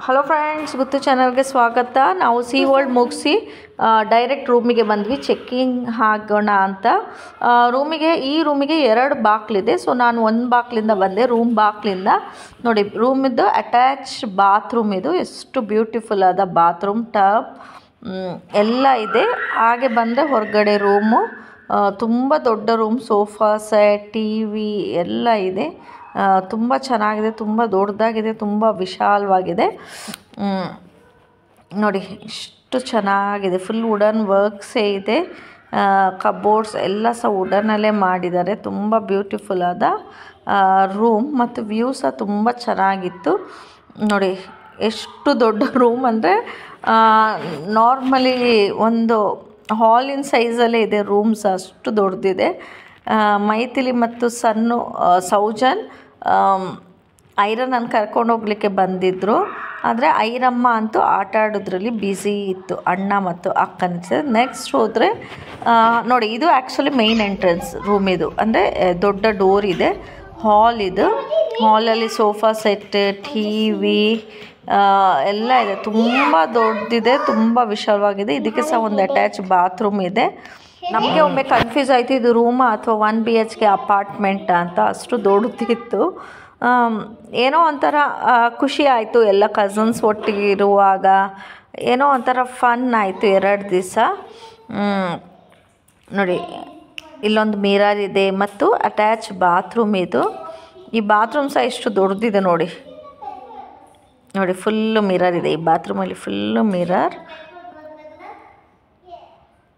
Hello friends, ಗುತ್ತು ಚಾನಲ್ಗೆ ಸ್ವಾಗತ. ನಾವು ಸಿ ವರ್ಲ್ಡ್ ಮುಗಿಸಿ ಡೈರೆಕ್ಟ್ ರೂಮಿಗೆ ಬಂದ್ವಿ. ಚೆಕ್ಕಿಂಗ್ ಆಗೋಣ ಅಂತ. ಈ ರೂಮಿಗೆ 2 ಬಾಗಿಲಿದೆ. ಸೊ ನಾನು ಒಂದು ಬಾಗಿಲಿಂದ ಬಂದೆ, ರೂಮ್ ಬಾಗಿಲಿಂದ. ನೋಡಿ, ರೂಮಿದ್ದು ಅಟ್ಯಾಚ್ ಬಾತ್ರೂಮ್ ಇದು. ಎಷ್ಟು ಬ್ಯೂಟಿಫುಲ್ ಆದ ಬಾತ್ರೂಮ್, ಟಬ್ ಎಲ್ಲ ಇದೆ. ಹಾಗೆ ಬಂದರೆ ಹೊರಗಡೆ ರೂಮು, ತುಂಬ ದೊಡ್ಡ room, sofa set, TV ಎಲ್ಲ ಇದೆ. ತುಂಬ ಚೆನ್ನಾಗಿದೆ, ತುಂಬ ದೊಡ್ಡದಾಗಿದೆ, ತುಂಬ ವಿಶಾಲವಾಗಿದೆ. ನೋಡಿ ಎಷ್ಟು ಚೆನ್ನಾಗಿದೆ. ಫುಲ್ ವುಡನ್ ವರ್ಕ್ಸೇ ಇದೆ. ಕಬೋರ್ಡ್ಸ್ ಎಲ್ಲ ಸಹ ವುಡನಲ್ಲೇ ಮಾಡಿದ್ದಾರೆ. ತುಂಬ ಬ್ಯೂಟಿಫುಲ್ ಆದ ರೂಮ್ ಮತ್ತು ವ್ಯೂ ಸಹ ತುಂಬ ಚೆನ್ನಾಗಿತ್ತು. ನೋಡಿ ಎಷ್ಟು ದೊಡ್ಡ ರೂಮ್ ಅಂದರೆ ನಾರ್ಮಲಿ ಒಂದು ಹಾಲಿನ ಸೈಜಲ್ಲೇ ಇದೆ. ರೂಮ್ಸ್ ಅಷ್ಟು ದೊಡ್ಡದಿದೆ. ಮೈಥಿಲಿ ಮತ್ತು ಸೌಜನ್ ಐರನನ್ನು ಕರ್ಕೊಂಡು ಹೋಗ್ಲಿಕ್ಕೆ ಬಂದಿದ್ದರು. ಆದರೆ ಐರಮ್ಮ ಅಂತೂ ಆಟ ಆಡೋದ್ರಲ್ಲಿ ಬ್ಯುಸಿ ಇತ್ತು, ಅಣ್ಣ ಮತ್ತು ಅಕ್ಕನ. ನೆಕ್ಸ್ಟ್ ಹೋದರೆ ನೋಡಿ, ಇದು ಆ್ಯಕ್ಚುಲಿ ಮೇನ್ ಎಂಟ್ರೆನ್ಸ್ ರೂಮ್. ಇದು ಅಂದರೆ ದೊಡ್ಡ ಡೋರ್ ಇದೆ. ಹಾಲ್ ಇದು. ಹಾಲಲ್ಲಿ ಸೋಫಾ ಸೆಟ್, ಟಿ ವಿ ಎಲ್ಲ ಇದೆ. ತುಂಬ ದೊಡ್ಡದಿದೆ, ತುಂಬ ವಿಶಾಲವಾಗಿದೆ. ಇದಕ್ಕೆ ಸಹ ಒಂದು ಅಟ್ಯಾಚ್ ಬಾತ್ರೂಮ್ ಇದೆ. ನಮಗೆ ಒಮ್ಮೆ ಕನ್ಫ್ಯೂಸ್ ಆಯಿತು, ಇದು ರೂಮಾ ಅಥವಾ 1 BHK ಅಪಾರ್ಟ್ಮೆಂಟ್ ಅಂತ. ಅಷ್ಟು ದೊಡ್ಡದಿತ್ತು. ಏನೋ ಒಂಥರ ಖುಷಿ ಆಯಿತು. ಎಲ್ಲ ಕಝನ್ಸ್ ಒಟ್ಟಿಗೆ ಇರುವಾಗ ಏನೋ ಒಂಥರ ಫನ್ ಆಯಿತು 2 ದಿವಸ. ನೋಡಿ, ಇಲ್ಲೊಂದು ಮಿರರ್ ಇದೆ ಮತ್ತು ಅಟ್ಯಾಚ್ ಬಾತ್ರೂಮ್ ಇದು. ಈ ಬಾತ್ರೂಮ್ ಸಹ ಎಷ್ಟು ದೊಡ್ಡದಿದೆ ನೋಡಿ. ನೋಡಿ, ಫುಲ್ಲು ಮಿರರ್ ಇದೆ ಈ ಬಾತ್ರೂಮಲ್ಲಿ. ಫುಲ್ಲು ಮಿರರ್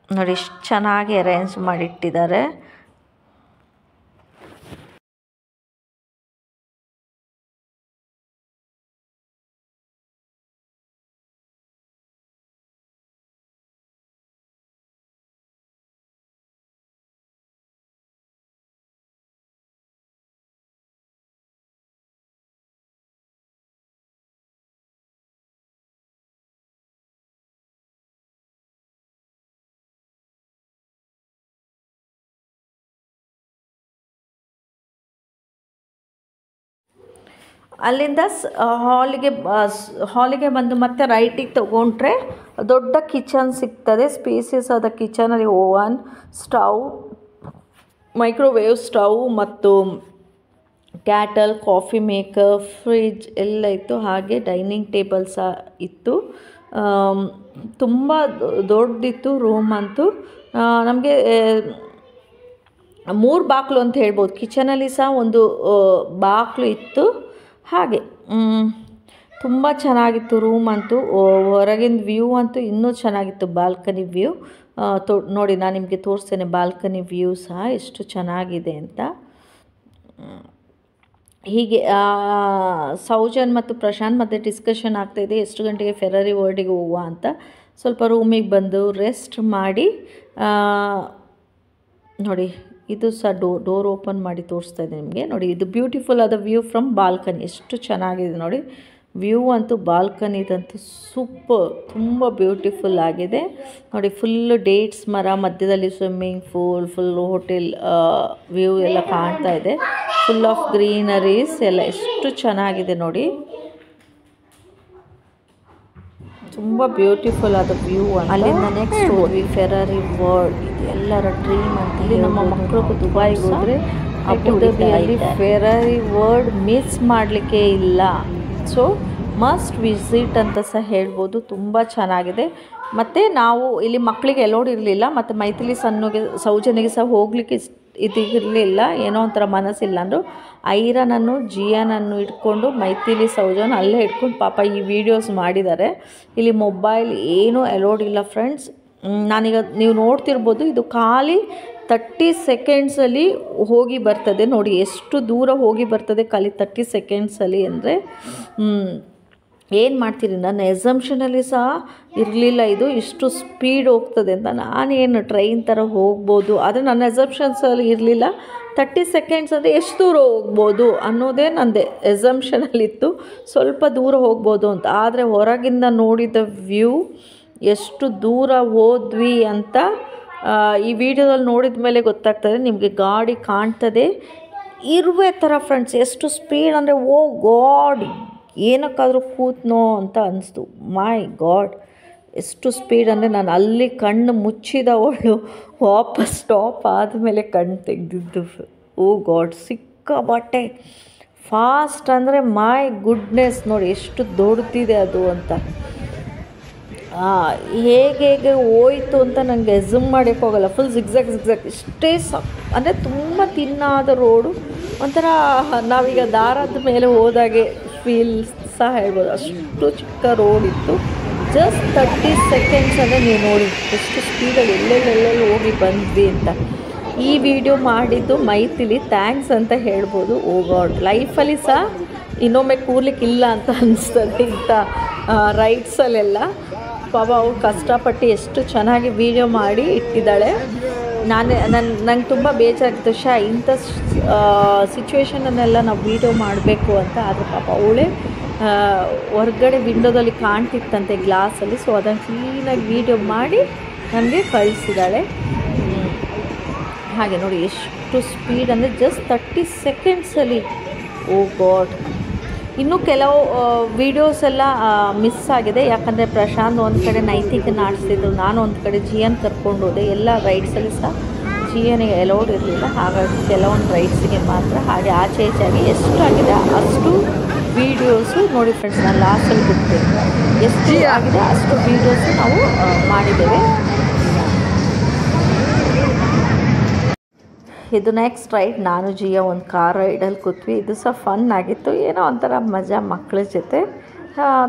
ನೋಡಿ, ಎಷ್ಟು ಚೆನ್ನಾಗಿ ಅರೇಂಜ್ ಮಾಡಿಟ್ಟಿದ್ದಾರೆ. ಅಲ್ಲಿಂದ ಹಾಲಿಗೆ ಬಂದು ಮತ್ತೆ ರೈಟಿಗೆ ತಗೊಂಡ್ರೆ ದೊಡ್ಡ ಕಿಚನ್ ಸಿಗ್ತದೆ. ಸ್ಪೇಸಿಯಸ್ ಆದ ಕಿಚನಲ್ಲಿ ಓವನ್, ಸ್ಟವ್, ಮೈಕ್ರೋವೇವ್ ಸ್ಟವ್ ಮತ್ತು ಕ್ಯಾಟಲ್, ಕಾಫಿ ಮೇಕರ್, ಫ್ರಿಜ್ ಎಲ್ಲ ಇತ್ತು. ಹಾಗೆ ಡೈನಿಂಗ್ ಟೇಬಲ್ ಸಹ ಇತ್ತು. ತುಂಬ ದೊಡ್ಡದಿತ್ತು ರೂಮ್ ಅಂತೂ. ನಮಗೆ 3 ಬಾಗಿಲು ಅಂತ ಹೇಳ್ಬೋದು. ಕಿಚನಲ್ಲಿ ಸಹ ಒಂದು ಬಾಗಿಲು ಇತ್ತು. ಹಾಗೆ ತುಂಬ ಚೆನ್ನಾಗಿತ್ತು ರೂಮ್ ಅಂತೂ. ಹೊರಗಿನ ವ್ಯೂ ಅಂತೂ ಇನ್ನೂ ಚೆನ್ನಾಗಿತ್ತು. ಬಾಲ್ಕನಿ ವ್ಯೂ ನೋಡಿ, ನಾನು ನಿಮಗೆ ತೋರಿಸ್ತೇನೆ. ಬಾಲ್ಕನಿ ವ್ಯೂ ಸಹ ಎಷ್ಟು ಚೆನ್ನಾಗಿದೆ ಅಂತ. ಹೀಗೆ ಸೌಜನ್ ಮತ್ತು ಪ್ರಶಾಂತ್ ಮಧ್ಯೆ ಡಿಸ್ಕಷನ್ ಆಗ್ತಾಯಿದೆ, ಎಷ್ಟು ಗಂಟೆಗೆ ಫೆರಾರಿ ವರ್ಲ್ಡಿಗೆ ಹೋಗುವ ಅಂತ. ಸ್ವಲ್ಪ ರೂಮಿಗೆ ಬಂದು ರೆಸ್ಟ್ ಮಾಡಿ ನೋಡಿ, ಇದು ಸಹ ಡೋರ್ ಓಪನ್ ಮಾಡಿ ತೋರಿಸ್ತಾ ಇದೆ ನಿಮಗೆ. ನೋಡಿ, ಇದು ಬ್ಯೂಟಿಫುಲ್ ಆದ ವ್ಯೂ ಫ್ರಮ್ ಬಾಲ್ಕನಿ. ಎಷ್ಟು ಚೆನ್ನಾಗಿದೆ ನೋಡಿ ವ್ಯೂ ಅಂತೂ. ಬಾಲ್ಕನಿದಂತೂ ಸೂಪರ್, ತುಂಬ ಬ್ಯೂಟಿಫುಲ್ ಆಗಿದೆ ನೋಡಿ. ಫುಲ್ಲು ಡೇಟ್ಸ್ ಮರ, ಮಧ್ಯದಲ್ಲಿ swimming pool, full hotel view ಎಲ್ಲ ಕಾಣ್ತಾ ಇದೆ. ಫುಲ್ ಆಫ್ ಗ್ರೀನರೀಸ್ ಎಲ್ಲ ಎಷ್ಟು ಚೆನ್ನಾಗಿದೆ ನೋಡಿ. ತುಂಬ ಬ್ಯೂಟಿಫುಲ್ ಆದ ವ್ಯೂ. ಅಲ್ಲಿಂದ ನೆಕ್ಸ್ಟ್ ಹೋಗಿ ಫೆರಾರಿ ವರ್ಲ್ಡ್, ಇದು ಎಲ್ಲರ ಡ್ರೀಮ್ ಅಂತ. ಇಲ್ಲಿ ನಮ್ಮ ಮಕ್ಕಳು ದುಬೈಗೆ ಹೋದರೆ ಅಬುದಾಬಿಯಲ್ಲಿ ಫೆರಾರಿ ವರ್ಲ್ಡ್ ಮಿಸ್ ಮಾಡಲಿಕ್ಕೆ ಇಲ್ಲ. ಸೊ ಮಸ್ಟ್ ವಿಸಿಟ್ ಅಂತ ಸಹ ಹೇಳ್ಬೋದು. ತುಂಬ ಚೆನ್ನಾಗಿದೆ. ಮತ್ತು ನಾವು ಇಲ್ಲಿ ಮಕ್ಕಳಿಗೆ ಅಲೋಡ್ ಇರಲಿಲ್ಲ. ಮತ್ತು ಮೈಥಿಲಿ ಸೌಜನ್ಯಗೆ ಸಹ ಹೋಗಲಿಕ್ಕೆ ಇದಿರಲಿಲ್ಲ. ಏನೋ ಒಂಥರ ಮನಸ್ಸಿಲ್ಲ ಅಂದರು. ಐರನನ್ನು ಜಿಯನನ್ನು ಇಟ್ಕೊಂಡು ಮೈಥಿಲಿ ಸೌಜನ್ ಅಲ್ಲೇ ಇಟ್ಕೊಂಡು ಪಾಪ ಈ ವಿಡಿಯೋಸ್ ಮಾಡಿದ್ದಾರೆ. ಇಲ್ಲಿ ಮೊಬೈಲ್ ಏನೂ ಅಲೋಡ್ ಇಲ್ಲ ಫ್ರೆಂಡ್ಸ್. ನಾನೀಗ ನೀವು ನೋಡ್ತಿರ್ಬೋದು, ಇದು ಖಾಲಿ 30 ಸೆಕೆಂಡ್ಸಲ್ಲಿ ಹೋಗಿ ಬರ್ತದೆ. ನೋಡಿ ಎಷ್ಟು ದೂರ ಹೋಗಿ ಬರ್ತದೆ ಖಾಲಿ 30 ಸೆಕೆಂಡ್ಸಲ್ಲಿ. ಅಂದರೆ ಏನು ಮಾಡ್ತೀರಿ, ನನ್ನ ಎಸಂಪ್ಷನಲ್ಲಿ ಸಹ ಇರಲಿಲ್ಲ ಇದು ಇಷ್ಟು ಸ್ಪೀಡ್ ಹೋಗ್ತದೆ ಅಂತ. ನಾನೇನು ಟ್ರೈನ್ ಥರ ಹೋಗ್ಬೋದು, ಆದರೆ ನನ್ನ ಎಸಂಪ್ಷನ್ಸಲ್ಲಿ ಇರಲಿಲ್ಲ. 30 ಸೆಕೆಂಡ್ಸ್ ಅಂದರೆ ಎಷ್ಟು ದೂರ ಹೋಗ್ಬೋದು ಅನ್ನೋದೇ ನನ್ನದು ಎಸಂಪ್ಷನಲ್ಲಿತ್ತು. ಸ್ವಲ್ಪ ದೂರ ಹೋಗ್ಬೋದು ಅಂತ. ಆದರೆ ಹೊರಗಿಂದ ನೋಡಿದ ವ್ಯೂ ಎಷ್ಟು ದೂರ ಹೋದ್ವಿ ಅಂತ ಈ ವಿಡಿಯೋದಲ್ಲಿ ನೋಡಿದ ಮೇಲೆ ಗೊತ್ತಾಗ್ತದೆ ನಿಮಗೆ. ಗಾಡಿ ಕಾಣ್ತದೆ ಇರುವೆ ಥರ ಫ್ರೆಂಡ್ಸ್. ಎಷ್ಟು ಸ್ಪೀಡ್ ಅಂದರೆ ಓ ಗಾಡ್, ಏನಕ್ಕಾದರೂ ಕೂತ್ನೋ ಅಂತ ಅನಿಸ್ತು. ಮೈ ಗಾಡ್, ಎಷ್ಟು ಸ್ಪೀಡ್ ಅಂದರೆ ನಾನು ಅಲ್ಲಿ ಕಣ್ಣು ಮುಚ್ಚಿದವಳು ವಾಪಸ್ ಸ್ಟಾಪ್ ಆದಮೇಲೆ ಕಣ್ಣು ತೆಗೆದಿದ್ದು. ಓ ಗಾಡ್, ಸಿಕ್ಕಾಪಟ್ಟೆ ಫಾಸ್ಟ್ ಅಂದರೆ ಮೈ ಗುಡ್ನೆಸ್, ನೋಡಿ ಎಷ್ಟು ದೊಡ್ಡದಿದೆ ಅದು ಅಂತ. ಹೇಗೆ ಹೋಯ್ತು ಅಂತ ನನಗೆ ಎಸ್ಯೂಮ್ ಮಾಡೋಕ್ಕೋಗಲ್ಲ. ಫುಲ್ ಜಿಗ್ಜಾಗ್ ಇಷ್ಟೇ ಅಂದರೆ ತುಂಬ ತಿನ್ನಾದ ರೋಡು, ಒಂಥರ ನಾವೀಗ ದಾರದ ಮೇಲೆ ಹೋದಾಗೆ ಫೀಲ್ ಸಹ ಹೇಳ್ಬೋದು. ಅಷ್ಟು ಚಿಕ್ಕ ರೋಡ್ ಇತ್ತು. ಜಸ್ಟ್ 30 ಸೆಕೆಂಡ್ಸ್ ಅಂದರೆ ನೀವು ನೋಡಿ ಎಷ್ಟು ಸ್ಪೀಡಲ್ಲಿ ಎಲ್ಲೆಲ್ಲೆಲ್ಲೆಲ್ಲಿ ಹೋಗಿ ಬಂದ್ವಿ ಅಂತ. ಈ ವಿಡಿಯೋ ಮಾಡಿದ್ದು ಮೈಥಿಲಿ, ಥ್ಯಾಂಕ್ಸ್ ಅಂತ ಹೇಳ್ಬೋದು. ಓ ಗಾಡ್, ಲೈಫಲ್ಲಿ ಸಹ ಇನ್ನೊಮ್ಮೆ ಕೂರ್ಲಿಕ್ಕಿಲ್ಲ ಅಂತ ಅನಿಸ್ತದೆ ಇಂಥ ರೈಡ್ಸಲ್ಲೆಲ್ಲ. ಪಾಪ ಅವ್ರು ಕಷ್ಟಪಟ್ಟು ಎಷ್ಟು ಚೆನ್ನಾಗಿ ವಿಡಿಯೋ ಮಾಡಿ ಇಟ್ಟಿದ್ದಾಳೆ. ನಂಗೆ ತುಂಬ ಬೇಜಾರಾಗಿತ್ತು, ಇಂಥ ಸಿಚುವೇಶನನ್ನೆಲ್ಲ ನಾವು ವೀಡಿಯೋ ಮಾಡಬೇಕು ಅಂತ. ಆದರೆ ಪಾಪ ಅವಳೇ ಹೊರ್ಗಡೆ ವಿಂಡೋದಲ್ಲಿ ಕಾಣ್ತಿತ್ತಂತೆ ಗ್ಲಾಸಲ್ಲಿ, ಸೊ ಅದನ್ನು ಕ್ಲೀನಾಗಿ ವೀಡಿಯೋ ಮಾಡಿ ನನಗೆ ಕಳಿಸಿದ್ದಾಳೆ. ಹಾಗೆ ನೋಡಿ ಎಷ್ಟು ಸ್ಪೀಡ್ ಅಂದರೆ ಜಸ್ಟ್ 30 ಸೆಕೆಂಡ್ಸಲ್ಲಿ. ಓ ಗಾಡ್, ಇನ್ನೂ ಕೆಲವು ವೀಡಿಯೋಸ್ ಎಲ್ಲ ಮಿಸ್ ಆಗಿದೆ. ಯಾಕಂದರೆ ಪ್ರಶಾಂತ್ ಒಂದು ಕಡೆ ನೈತಿಕನ ಆಡಿಸ್ತಿದ್ರು, ನಾನು ಒಂದು ಕಡೆ ಜಿಯನ್ ಕರ್ಕೊಂಡು ಹೋದೆ. ಎಲ್ಲ ರೈಡ್ಸಲ್ಲಿ ಸಹ ಜಿಯನಿಗೆ ಅಲೌಡ್ ಇರಲಿಲ್ಲ, ಹಾಗಾಗಿ ಕೆಲವೊಂದು ರೈಡ್ಸಿಗೆ ಮಾತ್ರ. ಹಾಗೆ ಆಚೆ ಈಚೆಯಾಗಿ ಎಷ್ಟಾಗಿದೆ ಅಷ್ಟು ವೀಡಿಯೋಸು ನೋಡಿ ಫ್ರೆಂಡ್ಸ್, ನಾನು ಲಾಸ್ಟಲ್ಲಿ ಬಿಡ್ತೇನೆ. ಎಷ್ಟು ಆಗಿದೆ ಅಷ್ಟು ವೀಡಿಯೋಸು ನಾವು ಮಾಡಿದ್ದೇವೆ. ಇದು ನೆಕ್ಸ್ಟ್ ರೈಡ್, ನಾನು ಜಿಯಾ ಒಂದು ಕಾರ್ ರೈಡಲ್ಲಿ ಕೂತ್ವಿ. ಇದು ಸಹ ಫನ್ ಆಗಿತ್ತು, ಏನೋ ಒಂಥರ ಮಜಾ ಮಕ್ಕಳ ಜೊತೆ,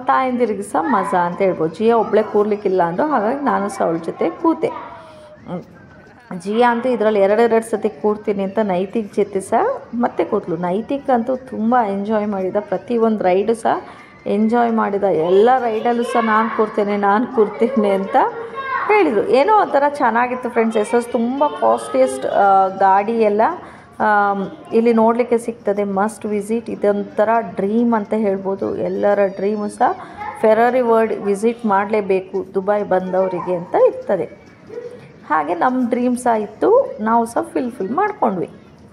ತಾಯಂದಿರಿಗೆ ಸಹ ಮಜಾ ಅಂತ ಹೇಳ್ಬೋದು. ಜಿಯಾ ಒಬ್ಬಳೇ ಕೂರ್ಲಿಕ್ಕಿಲ್ಲ ಅಂದರು, ಹಾಗಾಗಿ ನಾನು ಸಹ ಅವಳ ಜೊತೆ ಕೂತೆ. ಜಿಯಾ ಅಂತೂ ಇದರಲ್ಲಿ ಎರಡೆರಡು ಸತಿ ಕೂರ್ತೀನಿ ಅಂತ ನೈತಿಕ್ ಜೊತೆ ಸಹ ಮತ್ತೆ ಕೂತ್ಲು. ನೈತಿಕ್ ಅಂತೂ ತುಂಬ ಎಂಜಾಯ್ ಮಾಡಿದ, ಪ್ರತಿಯೊಂದು ರೈಡು ಸಹ ಎಂಜಾಯ್ ಮಾಡಿದ. ಎಲ್ಲ ರೈಡಲ್ಲೂ ಸಹ ನಾನು ಕೂರ್ತೇನೆ ಅಂತ ಹೇಳಿದರು. ಏನೋ ಒಂಥರ ಚೆನ್ನಾಗಿತ್ತು ಫ್ರೆಂಡ್ಸ್. ಎಸ್ ತುಂಬ ಕಾಸ್ಟ್ಲಿಯೆಸ್ಟ್ ಗಾಡಿ ಎಲ್ಲ ಇಲ್ಲಿ ನೋಡಲಿಕ್ಕೆ ಸಿಗ್ತದೆ. ಮಸ್ಟ್ ವಿಸಿಟ್, ಇದೊಂಥರ ಡ್ರೀಮ್ ಅಂತ ಹೇಳ್ಬೋದು. ಎಲ್ಲರ ಡ್ರೀಮು ಸಹ ಫೆರಾರಿ ವರ್ಲ್ಡ್ ವಿಸಿಟ್ ಮಾಡಲೇಬೇಕು ದುಬೈ ಬಂದವರಿಗೆ ಅಂತ ಇರ್ತದೆ. ಹಾಗೆ ನಮ್ಮ ಡ್ರೀಮ್ ಸಹ ಇತ್ತು, ನಾವು ಸಹ ಫುಲ್ಫಿಲ್ ಮಾಡ್ಕೊಂಡ್ವಿ.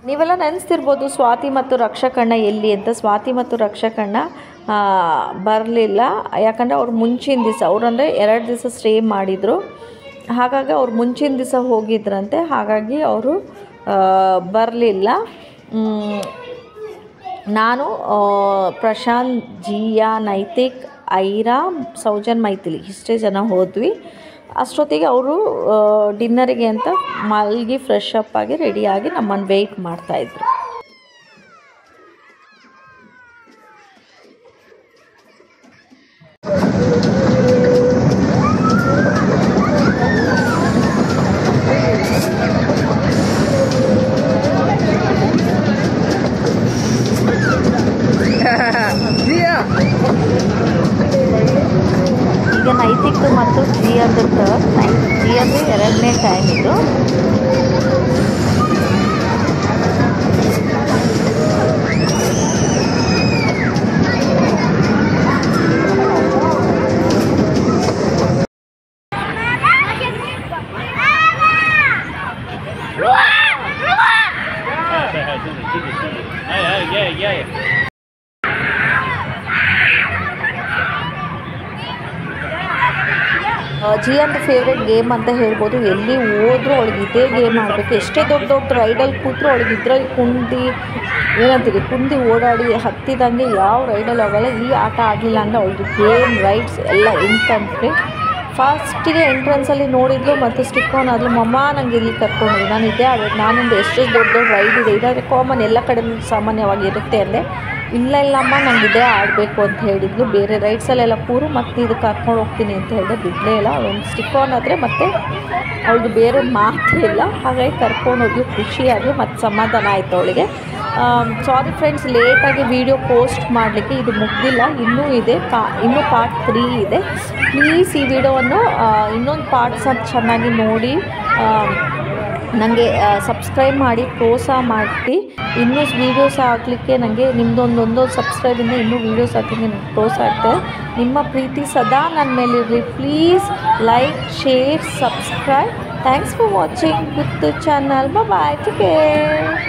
ನೀವೆಲ್ಲ ನೆನೆಸ್ತಿರ್ಬೋದು ಸ್ವಾತಿ ಮತ್ತು ರಕ್ಷಕಣ್ಣ ಎಲ್ಲಿ ಅಂತ. ಸ್ವಾತಿ ಮತ್ತು ರಕ್ಷಕಣ್ಣ ಬರಲಿಲ್ಲ, ಯಾಕಂದರೆ ಅವ್ರು ಮುಂಚಿನ ದಿವಸ, ಅವರಂದರೆ 2 ದಿವಸ ಸ್ಟೇ ಮಾಡಿದರು. ಹಾಗಾಗಿ ಅವ್ರು ಮುಂಚಿನ ದಿವಸ ಹೋಗಿದ್ರಂತೆ, ಹಾಗಾಗಿ ಅವರು ಬರಲಿಲ್ಲ. ನಾನು, ಪ್ರಶಾಂತ್, ಜಿಯಾ, ನೈತಿಕ್, ಐರಾ, ಸೌಜನ್, ಮೈಥಿಲಿ ಇಷ್ಟೇ ಜನ ಹೋದ್ವಿ. ಅಷ್ಟೊತ್ತಿಗೆ ಅವರು ಡಿನ್ನರಿಗೆ ಅಂತ ಮಲಗಿ ಫ್ರೆಶ್ ಅಪ್ ಆಗಿ ರೆಡಿಯಾಗಿ ನಮ್ಮನ್ನು ವೆಯ್ಟ್ ಮಾಡ್ತಾಯಿದ್ರು. ಈಗ ನೈತಿಕ್ ಮತ್ತು ಜಿಯಾದ ಟರ್ನ್. ಜಿಯಾದ 2ನೇ ಟೈಮ್ ಇದು. ಜಿಯಂದು ಫೇವ್ರೆಟ್ ಗೇಮ್ ಅಂತ ಹೇಳ್ಬೋದು. ಎಲ್ಲಿ ಹೋದ್ರೂ ಅವಳಿಗೆ ಇದೇ ಗೇಮ್ ಆಡಬೇಕು. ಎಷ್ಟೇ ದೊಡ್ಡ ದೊಡ್ಡ ರೈಡಲ್ಲಿ ಕೂತ್ರು ಅವಳಿಗೆ ಇದರಲ್ಲಿ ಕುಂದಿ ಓಡಾಡಿ ಹತ್ತಿದಂಗೆ ಯಾವ ರೈಡಲ್ಲಿ ಹೋಗಲ್ಲ. ಈ ಆಟ ಆಡಲಿಲ್ಲ ಅಂದರೆ ಅವಳಿಗೆ ಗೇಮ್ ರೈಡ್ಸ್ ಎಲ್ಲ ಎಂತಂದರೆ ಫಸ್ಟಿಗೆ ಎಂಟ್ರೆನ್ಸಲ್ಲಿ ನೋಡಿದ್ಲು ಮತ್ತು ಸ್ಟಿಕ್ ಆನ್ ಆದ್ಲು. ಮಮ್ಮ ನನಗೆ ಇಲ್ಲಿ ಕರ್ಕೊಂಡ್ರು, ನಾನು ಇದೇ ಆಡಬೇಕು, ನಾನಿಂದ ಎಷ್ಟು ದೊಡ್ಡ ದೊಡ್ಡ ರೈಡ್ ಇದೆ, ಇದಾದರೆ ಕಾಮನ್ ಎಲ್ಲ ಕಡೆ ಸಾಮಾನ್ಯವಾಗಿ ಇರುತ್ತೆ ಅಂದೆ. ಇಲ್ಲಮ್ಮ ನನಗೆ ಇದೇ ಆಡಬೇಕು ಅಂತ ಹೇಳಿದ್ಲು. ಬೇರೆ ರೈಡ್ಸಲ್ಲೆಲ್ಲ ಕೂರು ಮತ್ತು ಇದು ಕರ್ಕೊಂಡು ಹೋಗ್ತೀನಿ ಅಂತ ಹೇಳಿದೆ, ಬಿಡಲೇ ಇಲ್ಲ. ಅವಳೊಂದು ಸ್ಟಿಕ್ ಆನ್ ಆದರೆ ಮತ್ತು ಅವಳಿಗೆ ಬೇರೆ ಮಾತೇ ಇಲ್ಲ, ಹಾಗಾಗಿ ಕರ್ಕೊಂಡು ಹೋದ್ಲು. ಖುಷಿಯಾಗಿ ಮತ್ತು ಸಮಾಧಾನ ಆಯಿತು ಅವಳಿಗೆ. ಸಾರಿ ಫ್ರೆಂಡ್ಸ್, ಲೇಟಾಗಿ ವಿಡಿಯೋ ಪೋಸ್ಟ್ ಮಾಡಲಿಕ್ಕೆ, ಇದು ಮುಗ್ದಿಲ್ಲ, ಇನ್ನೂ ಇದೆ, ಇನ್ನೂ ಪಾರ್ಟ್ 3 ಇದೆ. ಪ್ಲೀಸ್ ಈ ವಿಡಿಯೋವನ್ನು ಇನ್ನೊಂದು ಪಾರ್ಟ್ ಸಹ ಚೆನ್ನಾಗಿ ನೋಡಿ ನನಗೆ ಸಬ್ಸ್ಕ್ರೈಬ್ ಮಾಡಿ ಪ್ರೋತ್ಸಾಹ ಮಾಡಿ. ಇನ್ನೂ ವೀಡಿಯೋಸ್ ಹಾಕಲಿಕ್ಕೆ ನನಗೆ ನಿಮ್ಮದೊಂದೊಂದು ಸಬ್ಸ್ಕ್ರೈಬಿಂದ ಇನ್ನೂ ವೀಡಿಯೋಸ್ ಹಾಕಲಿಕ್ಕೆ ನನಗೆ ಪ್ರೋತ್ಸಾಹ ಆಗ್ತದೆ. ನಿಮ್ಮ ಪ್ರೀತಿ ಸದಾ ನನ್ನ ಮೇಲಿರಲಿ. Please like, share, subscribe. Thanks for watching ಗುತ್ತು ಚಾನಲ್. Bye, take care.